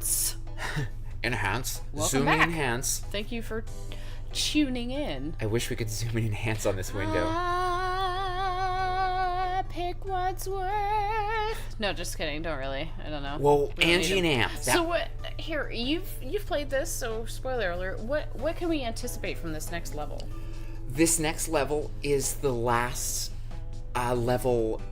Enhance. Enhance. Welcome Zoom back. and enhance. Thank you for tuning in. I wish we could zoom and enhance on this window. Pick what's worth. No, just kidding. Don't really. I don't know. Well, We don't Angie need and them. Amp. So what? Here, you've played this. So spoiler alert. What can we anticipate from this next level? This next level is the last level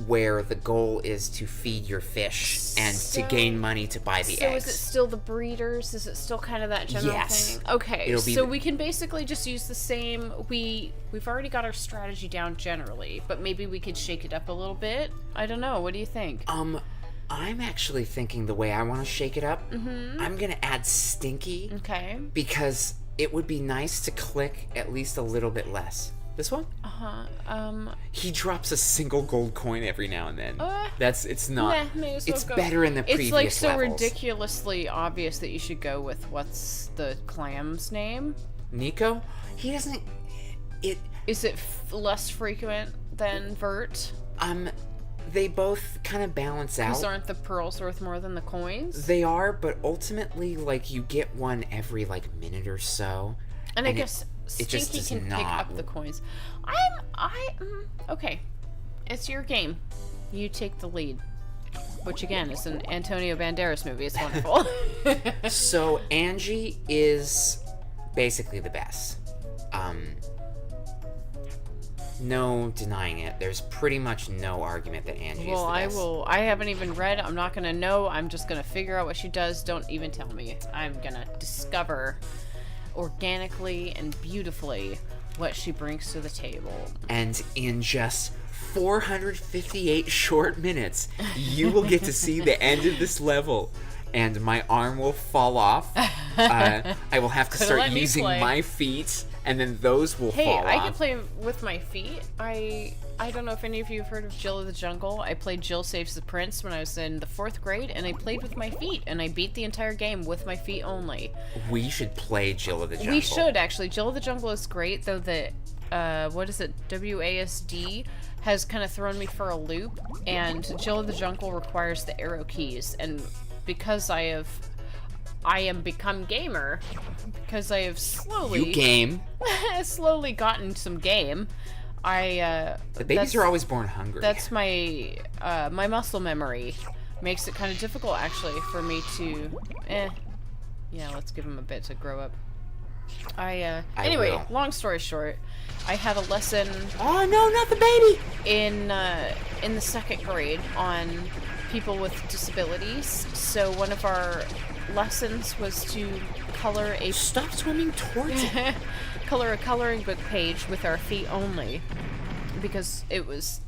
where the goal is to feed your fish and to gain money to buy the eggs. So is it still the breeders? Is it still kind of that general Yes. thing? Okay, So we can basically just use the same... We've already got our strategy down generally, but maybe we could shake it up a little bit. I don't know. What do you think? I'm actually thinking the way I want to shake it up. Mm-hmm. I'm going to add Stinky. Okay. Because it would be nice to click at least a little bit less. This one? He drops a single gold coin every now and then. It's not. It's better in the previous levels. It's like so ridiculously obvious that you should go with what's the clam's name? Nico? He doesn't. Is it less frequent than Vert? They both kind of balance out. Because aren't the pearls worth more than the coins? They are, but ultimately, like, you get one every, like, minute or so. And I guess Stinky just can pick up the coins. Okay. It's your game. You take the lead. Which, again, is an Antonio Banderas movie. It's wonderful. So, Angie is basically the best. No denying it. There's pretty much no argument that Angie is the best. I haven't even read. I'm not going to know. I'm just going to figure out what she does. Don't even tell me. I'm going to discover organically and beautifully what she brings to the table. And in just 458 short minutes, you will get to see the end of this level. And my arm will fall off. I will have to start using my feet, and then those will fall off. Hey, I can play with my feet. I don't know if any of you have heard of Jill of the Jungle. I played Jill Saves the Prince when I was in the 4th grade, and I played with my feet, and I beat the entire game with my feet only. We should play Jill of the Jungle. We should, actually. Jill of the Jungle is great, though the, what is it, WASD has kind of thrown me for a loop, and Jill of the Jungle requires the arrow keys, and because I am become gamer, because I have slowly gotten some game. The babies are always born hungry. That's my my muscle memory makes it kind of difficult actually for me to yeah, let's give him a bit to grow up. Anyway, long story short, I had a lesson. Oh no, not the baby! In the 2nd grade on people with disabilities. So one of our lessons was to color a... Stop swimming towards it! Color a coloring book page with our feet only. Because it was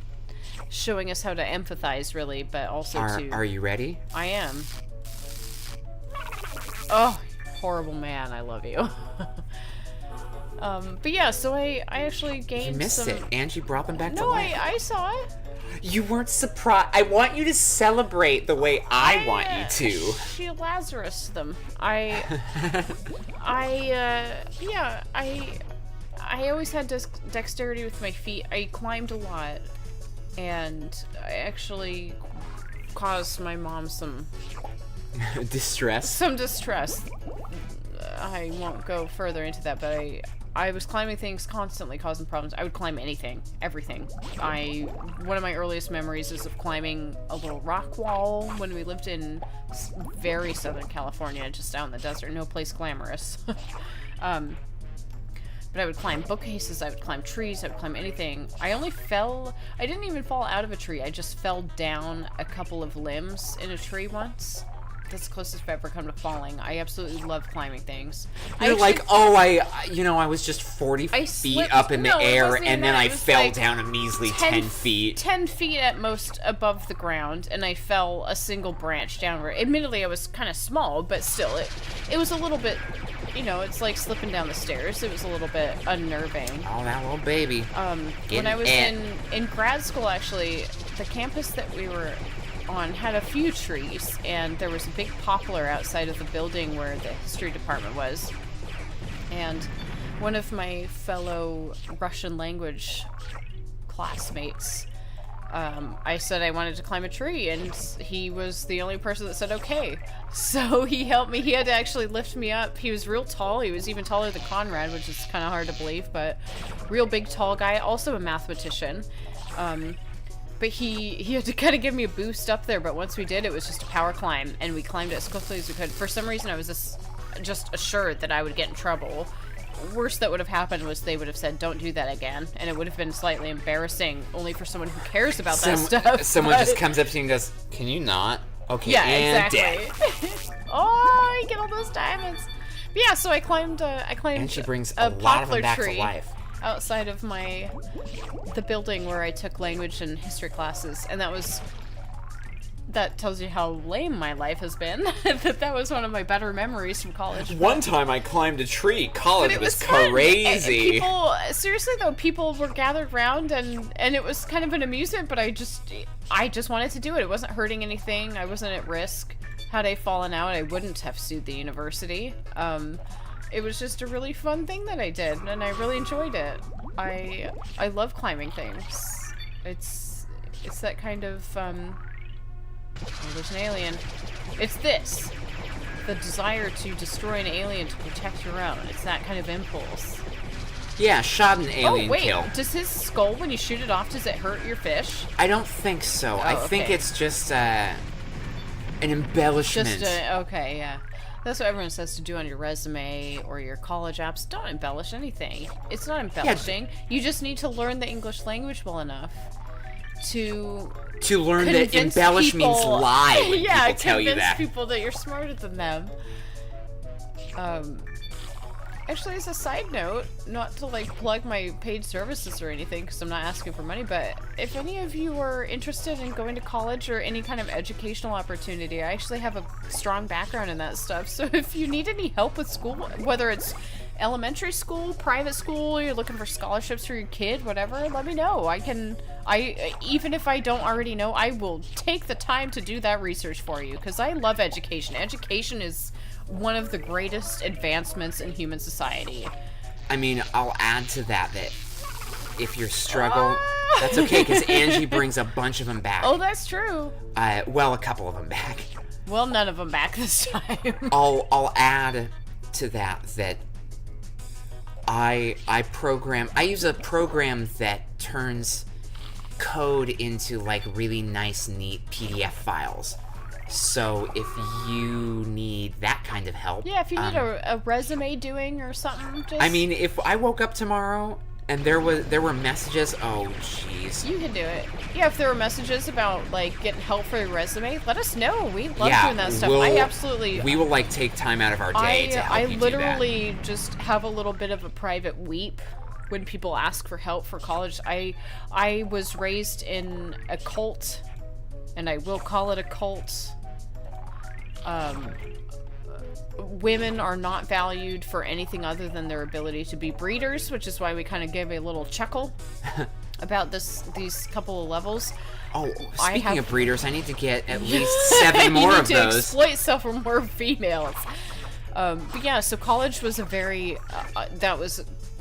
showing us how to empathize, really, but also Are you ready? I am. Oh, horrible man, I love you. But yeah, so I actually gained You missed it. Angie brought them back to life. No, I saw it. You weren't surprised. I want you to celebrate the way I want you to. She Lazarus them. I always had dexterity with my feet. I climbed a lot, and I actually caused my mom some distress. Some distress. I won't go further into that, but I was climbing things constantly, causing problems. I would climb anything, everything. One of my earliest memories is of climbing a little rock wall when we lived in very Southern California, just out in the desert, no place glamorous. But I would climb bookcases, I would climb trees, I would climb anything. I didn't even fall out of a tree, I just fell down a couple of limbs in a tree once. That's the closest I've ever come to falling. I absolutely love climbing things. I was just 40 feet up in the air, and then I fell down a measly 10 feet. 10 feet at most above the ground, and I fell a single branch downward. Admittedly, I was kind of small, but still, it was a little bit, it's like slipping down the stairs. It was a little bit unnerving. Oh, that little baby. When I was in grad school, actually, the campus that we were on had a few trees, and there was a big poplar outside of the building where the history department was. And one of my fellow Russian language classmates I said I wanted to climb a tree, and he was the only person that said okay. So he helped me. He had to actually lift me up. He was real tall. He was even taller than Conrad, which is kind of hard to believe, but real big, tall guy. Also a mathematician. But he had to kind of give me a boost up there, but once we did, it was just a power climb, and we climbed it as quickly as we could. For some reason, I was just assured that I would get in trouble. Worst that would have happened was they would have said, don't do that again, and it would have been slightly embarrassing, only for someone who cares about that stuff. Someone just comes up to you and goes, can you not? Okay, yeah, and exactly. Oh, you get all those diamonds. But yeah, so I climbed and she brings a lot of them back to life. Outside of the building where I took language and history classes, and that tells you how lame my life has been. that was one of my better memories from college. One time I climbed a tree. College was fun. Crazy. People, seriously though, people were gathered around, and it was kind of an amusement, but I just wanted to do it. It wasn't hurting anything. I wasn't at risk. Had I fallen out, I wouldn't have sued the university. It was just a really fun thing that I did, and I really enjoyed it. I love climbing things. It's that kind of, oh, there's an alien. It's this. The desire to destroy an alien to protect your own. It's that kind of impulse. Yeah, shot an alien kill. Does his skull, when you shoot it off, does it hurt your fish? I don't think so. Oh, I think it's just, an embellishment. Okay, yeah. That's what everyone says to do on your resume or your college apps. Don't embellish anything. It's not embellishing. Yeah. You just need to learn the English language well enough to learn that embellish means lie when yeah, people tell you that. Convince people that you're smarter than them. Actually, as a side note, not to like plug my paid services or anything, because I'm not asking for money, but if any of you are interested in going to college or any kind of educational opportunity, I actually have a strong background in that stuff. So if you need any help with school, whether it's elementary school, private school, you're looking for scholarships for your kid, whatever, let me know. Even if I don't already know, I will take the time to do that research for you, because I love education. Education is one of the greatest advancements in human society. I mean, I'll add to that if you're struggling, that's okay, because Angie brings a bunch of them back. Oh, that's true. Well, a couple of them back. Well, none of them back this time. I'll add to that I use a program that turns code into like really nice, neat PDF files. So if you need that kind of help, yeah, if you need a resume doing or something, just... I mean, if I woke up tomorrow and there were messages, oh jeez, you can do it. Yeah, if there were messages about like getting help for your resume, let us know. We love doing that stuff. We will like take time out of our day to help you do that. I literally just have a little bit of a private weep when people ask for help for college. I was raised in a cult, and I will call it a cult. Women are not valued for anything other than their ability to be breeders, which is why we kind of gave a little chuckle about these couple of levels. Oh, speaking of breeders, I need to get at least 7 more of those. You need to exploit stuff for more females. But yeah, so college was a very,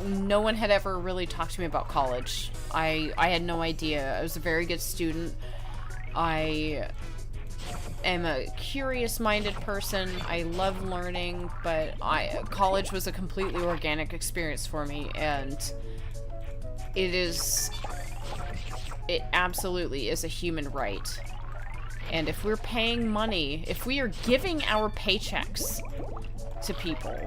no one had ever really talked to me about college. I had no idea. I was a very good student. I am a curious-minded person. I love learning, but college was a completely organic experience for me, and it absolutely is a human right. And if we're paying money, if we are giving our paychecks to people,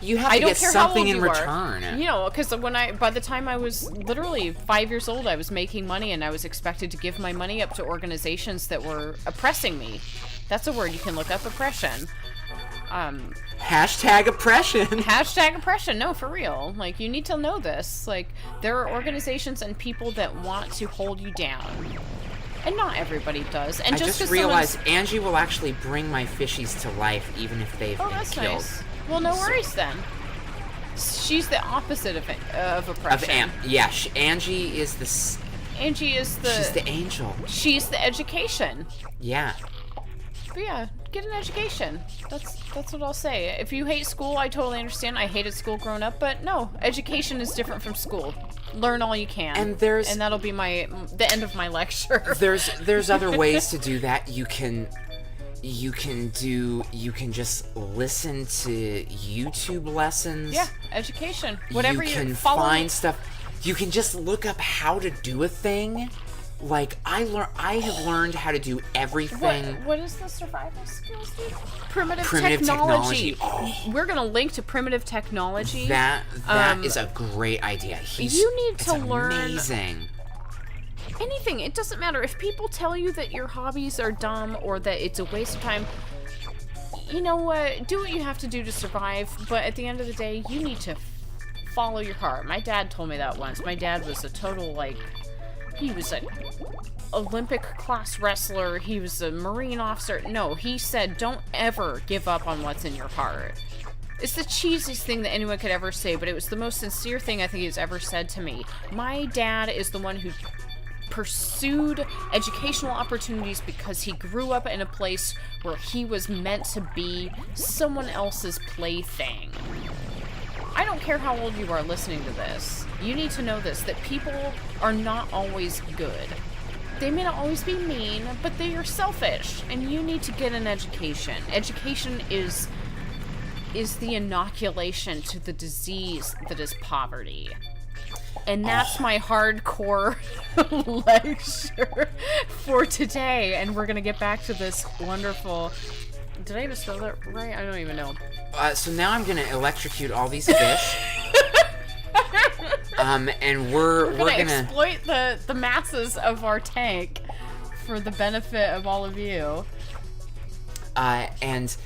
you have to get something in return. You know, because by the time I was literally 5 years old, I was making money, and I was expected to give my money up to organizations that were oppressing me. That's a word you can look up, oppression. Hashtag oppression. Hashtag oppression. No, for real. Like, you need to know this. Like, there are organizations and people that want to hold you down. And not everybody does. And I just realized Angie will actually bring my fishies to life, even if they've been killed. Nice. Well, no worries then. She's the opposite of oppression. Angie is the... She's the angel. She's the education. Yeah. But yeah, get an education. That's what I'll say. If you hate school, I totally understand. I hated school growing up, but no, education is different from school. learn all you can. And that'll be the end of my lecture. There's other ways to do that. You can just listen to YouTube lessons. Yeah, education. Whatever you can follow. find stuff. You can just look up how to do a thing. Like I have learned how to do everything. What is the survival skills dude? Primitive technology. Oh. We're gonna link to primitive technology. That is a great idea. You need to learn amazing. Anything. It doesn't matter if people tell you that your hobbies are dumb or that it's a waste of time. You know what? Do what you have to do to survive. But at the end of the day, you need to follow your heart. My dad told me that once. My dad was a total he was an Olympic class wrestler. He was a Marine officer. No, he said, don't ever give up on what's in your heart. It's the cheesiest thing that anyone could ever say, but it was the most sincere thing I think he's ever said to me. My dad is the one who pursued educational opportunities because he grew up in a place where he was meant to be someone else's plaything. I don't care how old you are listening to this. You need to know this, that people are not always good. They may not always be mean, but they are selfish, and you need to get an education. Education is the inoculation to the disease that is poverty. And that's my hardcore lecture for today, and we're gonna get back to this wonderful... Did I even spell that right? I don't even know. So now I'm gonna electrocute all these fish. And we're gonna exploit the masses of our tank for the benefit of all of you. And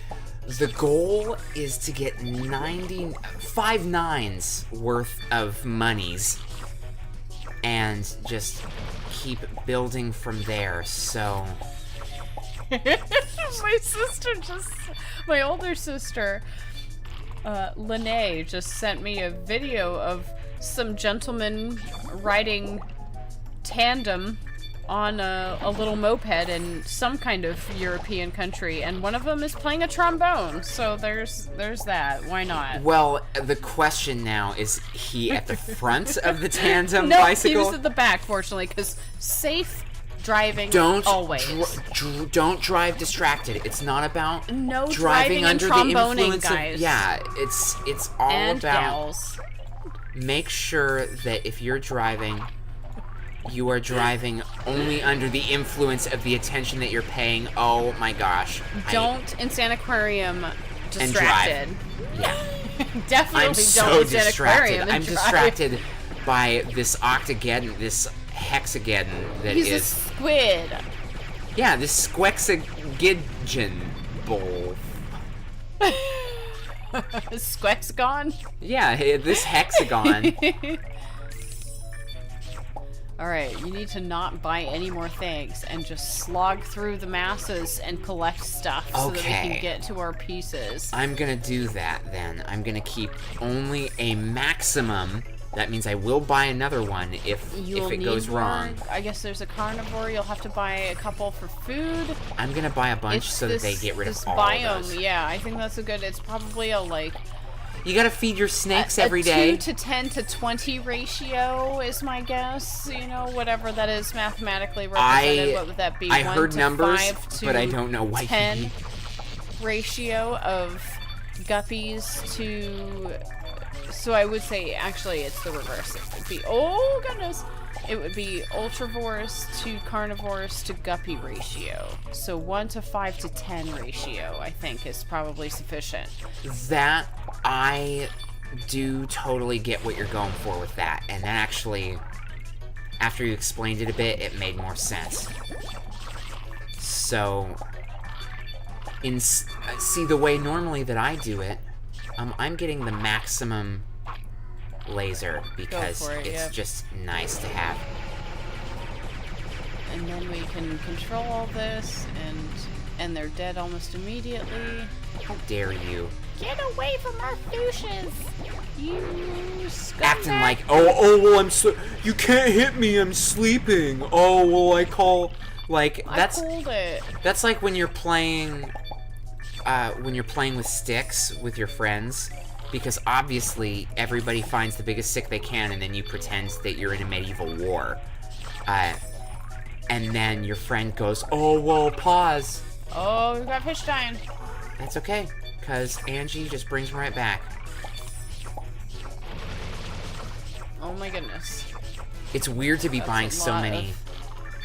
the goal is to get 5 nines worth of monies, and just keep building from there. So. My older sister, Lene, just sent me a video of some gentlemen riding tandem on a little moped in some kind of European country, and one of them is playing a trombone, so there's that. Why not? Well, the question now, is he at the front of the tandem no, bicycle? No, he was at the back, fortunately, because safe driving always. Don't drive distracted. It's not about no driving under the influence guys. Of, yeah, it's all and about gals. Make sure that if you're driving, you are driving only under the influence of the attention that you're paying. Oh my gosh. Don't Insaniquarium distracted. Yeah. Definitely I'm don't so Insaniquarium distracted. I'm drive. distracted by this octageddon, this hexagon that He's is... a squid. Yeah, this squexagigen bowl. Squexagon? Yeah, this hexagon. Alright, you need to not buy any more things and just slog through the masses and collect stuff so that we can get to our pieces. I'm gonna do that then. I'm gonna keep only a maximum. That means I will buy another one if it goes wrong. I guess there's a carnivore. You'll have to buy a couple for food. I'm gonna buy a bunch so that they get rid of all of those. Yeah, I think that's a good... It's probably a, You gotta feed your snakes every day. A 2 to 10 to 20 ratio is my guess. You know, whatever that is mathematically represented. What would that be? I heard numbers, 5 to but I don't know what 10 ratio of guppies to... So I would say, actually, it's the reverse. It would be... Oh, goodness! It would be ultravores to carnivores to guppy ratio. So 1 to 5 to 10 ratio, I think, is probably sufficient. That, I do totally get what you're going for with that. And that actually, after you explained it a bit, it made more sense. So, see, the way normally that I do it, I'm getting the maximum laser because it's just nice to have. And then we can control all this, and they're dead almost immediately. How dare you? Get away from our fuchsias, you scumbag. Acting like, oh, well, you can't hit me, I'm sleeping. Oh, well, I call, that's... I pulled it. That's like when you're playing with sticks with your friends, because obviously everybody finds the biggest stick they can, and then you pretend that you're in a medieval war. And then your friend goes, "Oh, well, pause." Oh, we've got fish dying. That's okay, because Angie just brings them right back. Oh my goodness. It's weird to be buying so many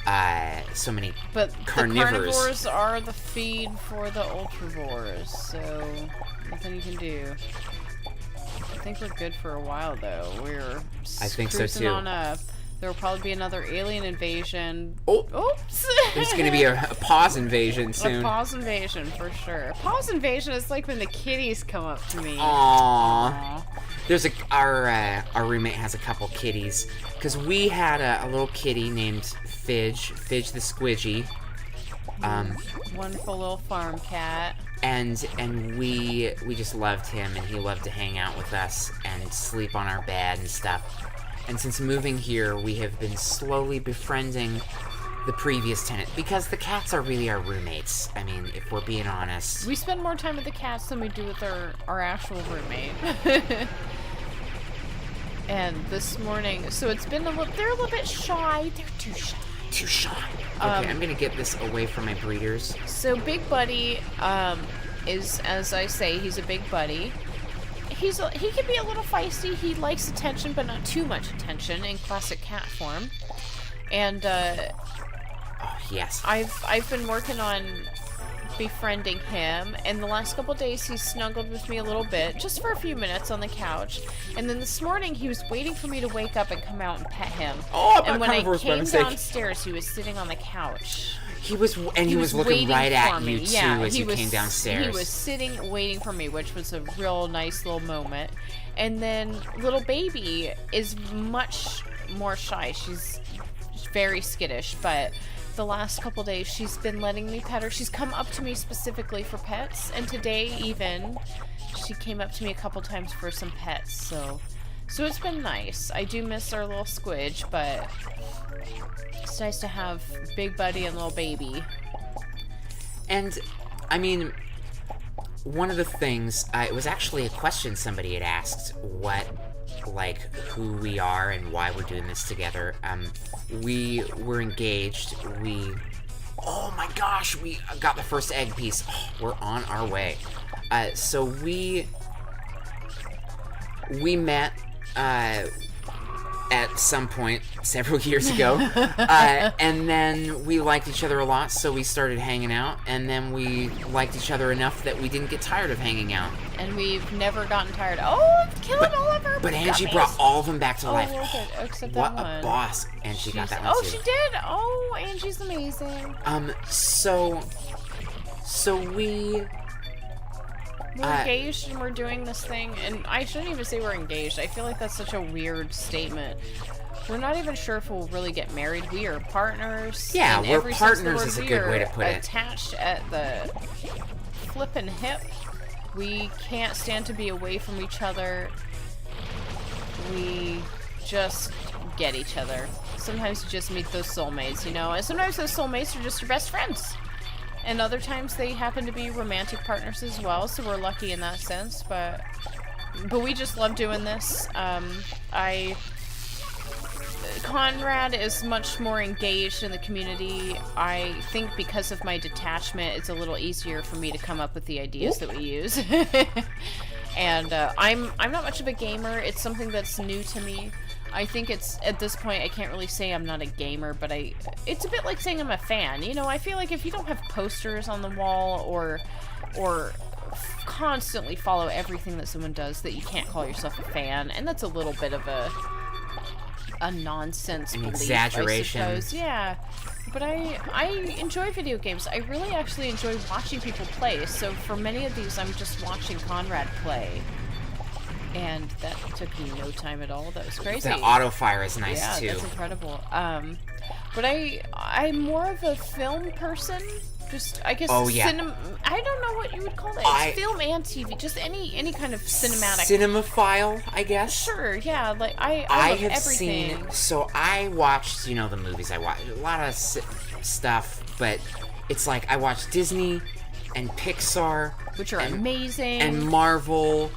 But carnivores. The carnivores are the feed for the ultravores, so nothing you can do. I think we're good for a while, though. I think so, cruising too. on up. There will probably be another alien invasion. Oh! Oops! There's gonna be a pause invasion soon. A pause invasion, for sure. Pause invasion is like when the kitties come up to me. Aww. There's our roommate has a couple kitties, because we had a little kitty named Fidge the Squidgy. Wonderful little farm cat. And we just loved him, and he loved to hang out with us and sleep on our bed and stuff. And since moving here, we have been slowly befriending the previous tenant, because the cats are really our roommates. I mean, if we're being honest. We spend more time with the cats than we do with our actual roommate. And this morning, so it's been they're a little bit shy. They're too shy. Too shy. Okay, I'm gonna get this away from my breeders. So Big Buddy is, as I say, he's a big buddy. He can be a little feisty. He likes attention, but not too much attention in classic cat form. And oh yes, I've been working on befriending him, and the last couple days he's snuggled with me a little bit, just for a few minutes on the couch. And then this morning he was waiting for me to wake up and come out and pet him. Oh, and when I by came mistake. Downstairs, he was sitting on the couch. He was looking right at you too as you came He downstairs. was sitting waiting for me, which was a real nice little moment. And then little baby is much more shy. She's very skittish, but the last couple days she's been letting me pet her. She's come up to me specifically for pets, and today even she came up to me a couple times for some pets. So it's been nice. I do miss our little squidge, but it's nice to have Big Buddy and little baby. And I mean, one of the things, it was actually a question somebody had asked, who we are and why we're doing this together. We were engaged. Oh my gosh, we got the first egg piece. Oh, we're on our way. So we met at some point several years ago, and then we liked each other a lot, so we started hanging out, and then we liked each other enough that we didn't get tired of hanging out. And we've never gotten tired. Oh, killing all of her But Angie guppies. Brought all of them back to life. Well, good. Except What that one. a boss. And she got that one Oh, too. she did? Oh, Angie's amazing. So we're engaged and we're doing this thing, and I shouldn't even say we're engaged. I feel like that's such a weird statement. We're not even sure if we'll really get married. We are partners. Yeah, in we're every sense of the partners word. is a We good are way to put it. Attached at the flippin' hip. We can't stand to be away from each other. We just get each other. Sometimes you just meet those soulmates, you know? And sometimes those soulmates are just your best friends. And other times they happen to be romantic partners as well, so we're lucky in that sense, but we just love doing this. Conrad is much more engaged in the community. I think because of my detachment, it's a little easier for me to come up with the ideas that we use. And I'm not much of a gamer. It's something that's new to me. I think it's, at this point, I can't really say I'm not a gamer, but it's a bit like saying I'm a fan. You know, I feel like if you don't have posters on the wall or constantly follow everything that someone does, that you can't call yourself a fan, and that's a little bit of a nonsense belief, exaggeration. I suppose. Yeah. But I enjoy video games. I really actually enjoy watching people play, so for many of these I'm just watching Conrad play. And that took me no time at all. That was crazy. The auto fire is nice too. Yeah, that's incredible. But I'm more of a film person. Just, I guess, oh, yeah. I don't know what you would call it. It's film and TV. Just any kind of cinematic. Cinemaphile, I guess. Sure, yeah. Like I love have everything. seen. So I watched, the movies I watched, a lot of stuff, but it's like I watched Disney and Pixar, which are amazing, and Marvel.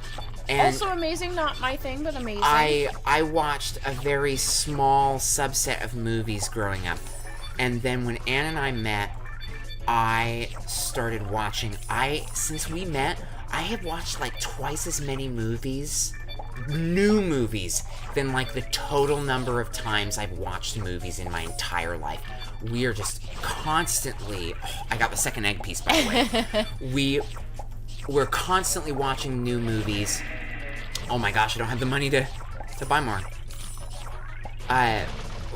And also amazing, not my thing, but amazing. I watched a very small subset of movies growing up. And then when Anne and I met, I started watching. Since we met, I have watched like twice as many movies, new movies, than like the total number of times I've watched movies in my entire life. We are just constantly... Oh, I got the second egg piece, by the way. We're constantly watching new movies. Oh my gosh, I don't have the money to buy more.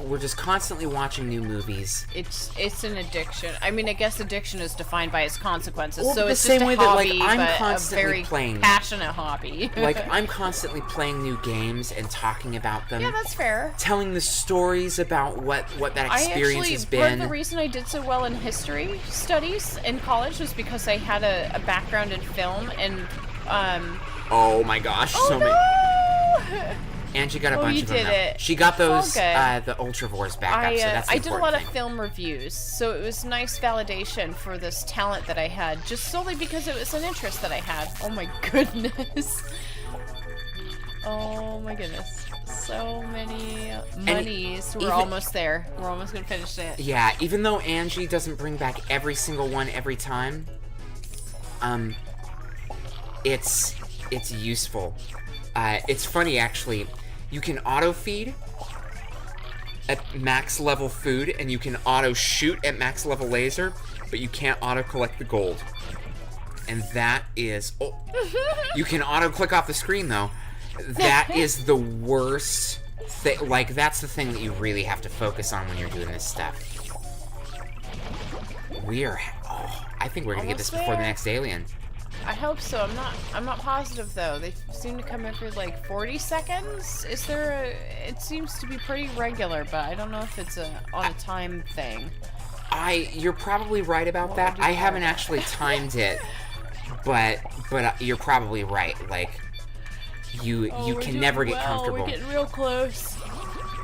We're just constantly watching new movies. It's an addiction. I mean, I guess addiction is defined by its consequences. Well, so the it's same just a way that, hobby, like, I'm but constantly a very playing. passionate hobby. Like, I'm constantly playing new games and talking about them. Yeah, that's fair. Telling the stories about what that experience has been. Part of the reason I did so well in history studies in college was because I had a background in film and Oh my gosh, no! many. And she got a bunch of them now. It. She got those, the Ultravores back up, so that's the I did a lot important of film reviews, so it was nice validation for this talent that I had, just solely because it was an interest that I had. Oh my goodness. Oh my goodness. So many monies. We're almost there. We're almost gonna finish it. Yeah, even though Angie doesn't bring back every single one every time, it's useful. It's funny, actually. You can auto-feed at max level food, and you can auto-shoot at max level laser, but you can't auto-collect the gold. And that is... Oh, you can auto-click off the screen, though. That is the worst thing. Like, that's the thing that you really have to focus on when you're doing this stuff. I think we're gonna get this before the next alien. I hope so. I'm not positive though. They seem to come every like 40 seconds. Is there it seems to be pretty regular, but I don't know if it's on a time thing. You're probably right about that. I haven't actually timed it, but you're probably right. Like you can never get comfortable. We're getting real close.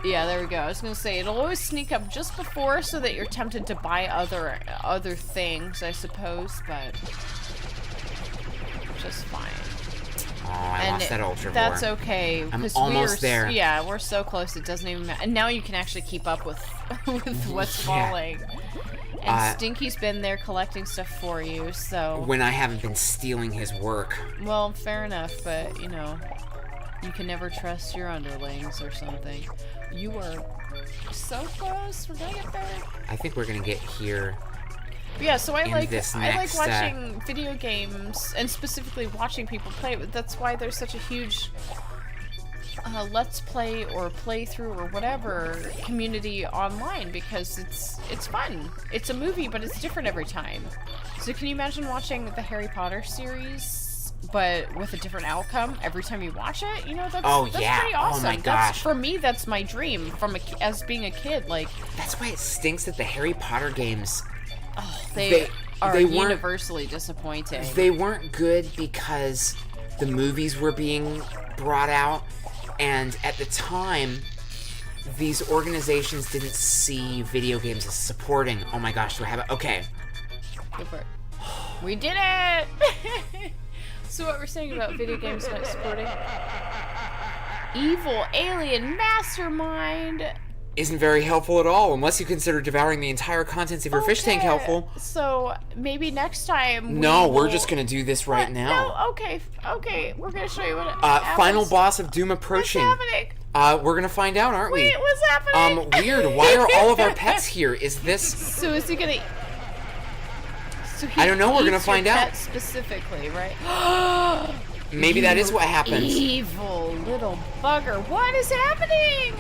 Yeah, there we go. I was gonna say it'll always sneak up just before so that you're tempted to buy other things, I suppose, but just fine. Oh, I lost that Ultravore. That's okay. I'm almost there. Yeah, we're so close. It doesn't even matter. And now you can actually keep up with what's falling. And Stinky's been there collecting stuff for you, so... When I haven't been stealing his work. Well, fair enough, but, you know, you can never trust your underlings or something. You are so close. We're gonna get there. I think we're gonna get here. But yeah, so I like next, watching video games and specifically watching people play. That's why there's such a huge let's play or playthrough or whatever community online, because it's fun. It's a movie, but it's different every time. So can you imagine watching the Harry Potter series, but with a different outcome every time you watch it? You know, that's pretty awesome. Oh my gosh. For me, that's my dream as being a kid. Like, that's why it stinks that the Harry Potter games. Oh, they are universally disappointing. They weren't good because the movies were being brought out, and at the time, these organizations didn't see video games as supporting. Oh my gosh, do I have it? Okay. Go for it. We did it! So what we're saying about video games not supporting? Evil alien mastermind! Isn't very helpful at all, unless you consider devouring the entire contents of your fish tank helpful. So maybe next time we're just gonna do this right now. No, okay, we're gonna show you what final boss of Doom approaching. What's happening? We're gonna find out, aren't we? Wait, what's happening? Weird. Why are all of our pets here? Is this... So is he gonna... So I don't know, we're gonna find out. Pet specifically, right? Maybe that is what happens. Evil little bugger. What is happening?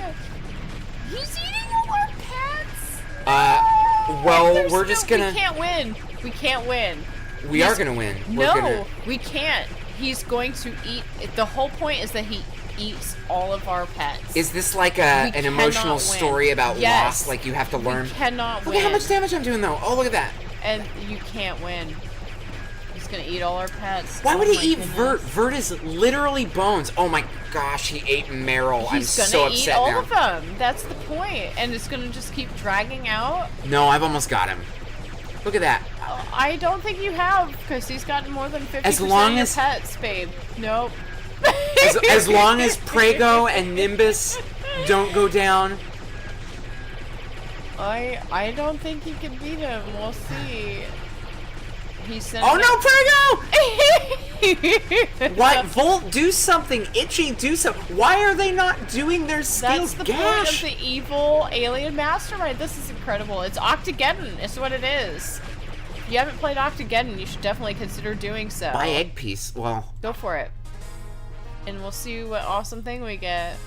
He's eating all our pets? Well, we're just gonna... We can't win. We can't win. We are gonna win. We can't. He's going to eat... The whole point is that he eats all of our pets. Is this like an emotional story about loss? Like you have to learn... We cannot win. Look at how much damage I'm doing, though. Oh, look at that. And you can't win. He's gonna eat all our pets. Why would he eat Vert? Vert is literally bones. Oh my gosh, he ate Meryl. I'm so upset now. He's gonna eat all of them. That's the point. And it's gonna just keep dragging out. No, I've almost got him. Look at that. I don't think you have, because he's gotten more than 50% as long of your as pets, babe. Nope. as long as Prego and Nimbus don't go down. I don't think you can beat him. We'll see. Oh no, Prego! What? Volt, do something. Itchy, do something. Why are they not doing their skills? That's the point of the evil alien mastermind. This is incredible. It's Octageddon. It's what it is. If you haven't played Octageddon, you should definitely consider doing so. Buy egg piece. Well, go for it. And we'll see what awesome thing we get.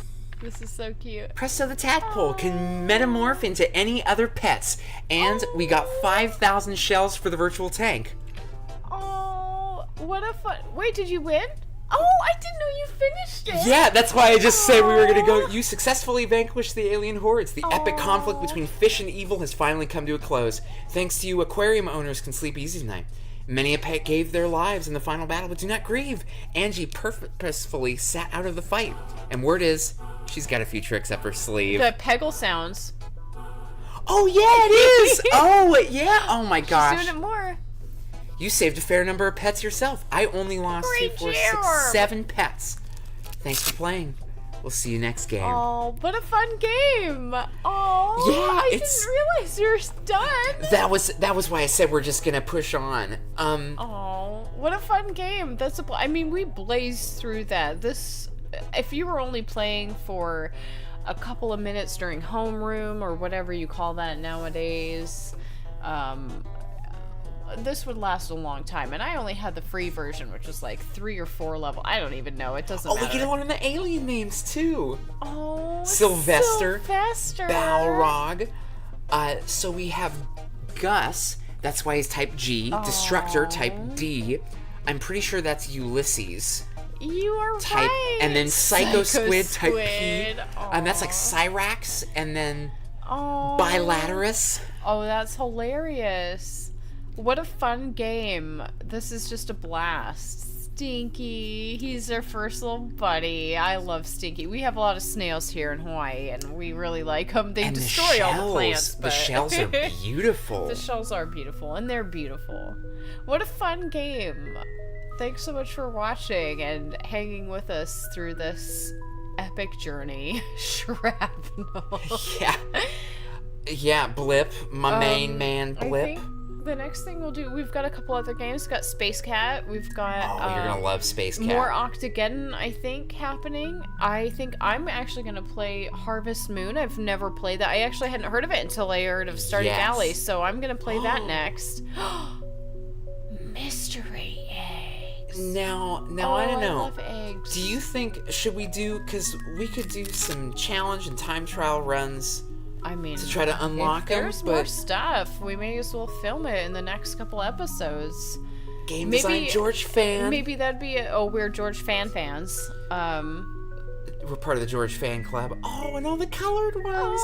This is so cute. Presto the tadpole can metamorph into any other pets. And we got 5,000 shells for the virtual tank. Oh, what a fun... Wait, did you win? Oh, I didn't know you finished it. Yeah, that's why I just said we were going to go. You successfully vanquished the alien hordes. The epic conflict between fish and evil has finally come to a close. Thanks to you, aquarium owners can sleep easy tonight. Many a pet gave their lives in the final battle, but do not grieve. Angie purposefully sat out of the fight. And word is, she's got a few tricks up her sleeve. The Peggle sounds. Oh, yeah, it is. Oh, yeah. Oh, my gosh. She's doing it more. You saved a fair number of pets yourself. I only lost 2, 4, 6, 7 pets. Thanks for playing. We'll see you next game. Oh, what a fun game. Oh, yeah, I didn't realize you were done. That was why I said we're just gonna push on. Oh, what a fun game. I mean, we blazed through that. If you were only playing for a couple of minutes during homeroom or whatever you call that nowadays, this would last a long time, and I only had the free version, which was like 3 or 4 level. I don't even know. It doesn't matter. Oh, we get one of the alien names too. Oh, Sylvester. Balrog. So we have Gus. That's why he's type G. Destructor type D. I'm pretty sure that's Ulysses. You are type, right. And then Psycho Squid type P. And that's like Cyrax, and then Bilaterus. Oh, that's hilarious. What a fun game. This is just a blast. Stinky. He's our first little buddy. I love Stinky. We have a lot of snails here in Hawaii, and we really like them. They destroy all the plants. But the shells are beautiful. The shells are beautiful, and they're beautiful. What a fun game. Thanks so much for watching and hanging with us through this epic journey. Shrapnel. Yeah. Yeah, Blip. My main man, Blip. The next thing we'll do, we've got a couple other games. We've got Space Cat. We've got you're gonna love Space Cat. More Octageddon, I think, happening. I think I'm actually gonna play Harvest Moon. I've never played that. I actually hadn't heard of it until I heard of Stardew Valley, so I'm gonna play that next. Mystery eggs. Now I don't know. I love eggs. Do you think because we could do some challenge and time trial runs. I mean, to try to unlock them. There's more stuff. We may as well film it in the next couple episodes. Game design George Fan. Maybe that'd be we're George fans. We're part of the George Fan Club. Oh, and all the colored ones.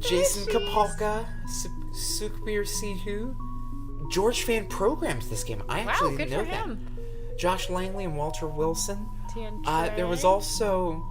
Jason Kapalka, Sukhbir Sihu. George Fan programmed this game. I actually didn't know that. Josh Langley and Walter Wilson. There was also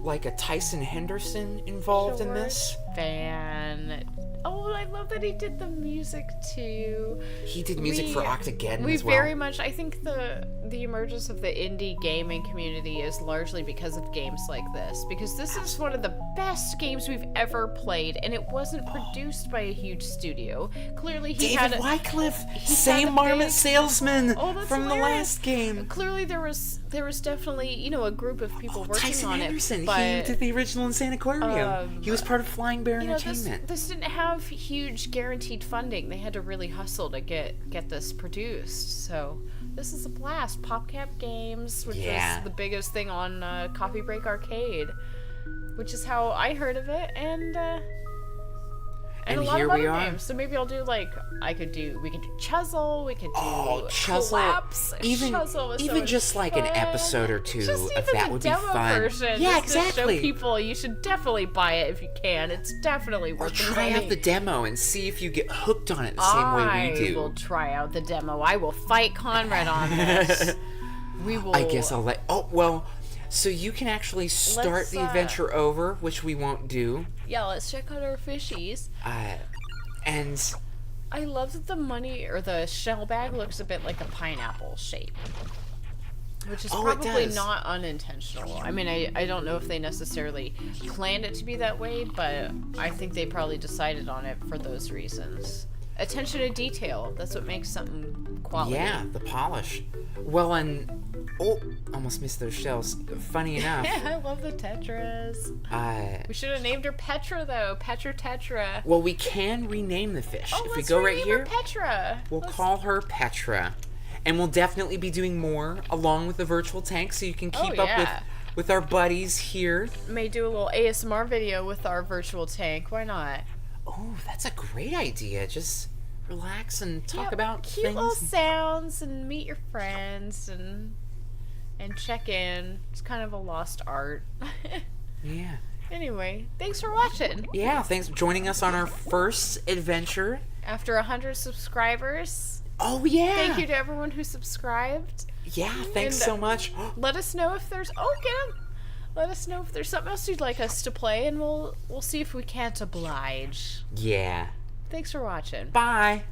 like a Tyson Henderson involved in this. Fan. Oh, I love that he did the music too. He did music for Octageddon as well. We very much, I think the emergence of the indie gaming community is largely because of games like this. Because this is one of the best games we've ever played, and it wasn't produced by a huge studio. Clearly he David Wycliffe, same Marmot salesman from the last game. Clearly there was definitely, a group of people working Tyson on Henderson. it. But he did the original Insaniquarium. He was part of Flying Bear Entertainment. This didn't have huge guaranteed funding. They had to really hustle to get this produced. So this is a blast. PopCap Games, which is the biggest thing on Coffee Break Arcade, which is how I heard of it, and a lot of other games. So maybe I'll do we could do Chuzzle, we could do Collapse. Even just like an episode or two of that would be fun. Version, yeah, just exactly. To show people you should definitely buy it if you can. It's definitely worth the money. Or try out the demo and see if you get hooked on it the same way we do. I will try out the demo. I will fight Conrad on this. We will. I guess I'll let. Oh well. So you can actually start the adventure over, which we won't do. Yeah, let's check out our fishies. And I love that the money or the shell bag looks a bit like a pineapple shape. Which is Oh, it probably does. not unintentional. I mean, I don't know if they necessarily planned it to be that way, but I think they probably decided on it for those reasons. Attention to detail. That's what makes something quality. Yeah, the polish. Well, and... Oh, almost missed those shells. Funny enough. I love the tetras. We should have named her Petra, though. Petra Tetra. Well, we can rename the fish. Oh, If we let's go right rename here, her Petra. we'll call her Petra. And we'll definitely be doing more along with the virtual tank, so you can keep up with our buddies here. May do a little ASMR video with our virtual tank. Why not? Oh, that's a great idea. Just relax and talk about cute things. little sounds and meet your friends and check in. It's kind of a lost art. Yeah. Anyway, thanks for watching. Yeah, thanks for joining us on our first adventure. After 100 subscribers. Oh, yeah. Thank you to everyone who subscribed. Yeah, thanks And, so much. Let us know if there's let us know if there's something else you'd like us to play, and we'll see if we can't oblige. Yeah. Thanks for watching. Bye.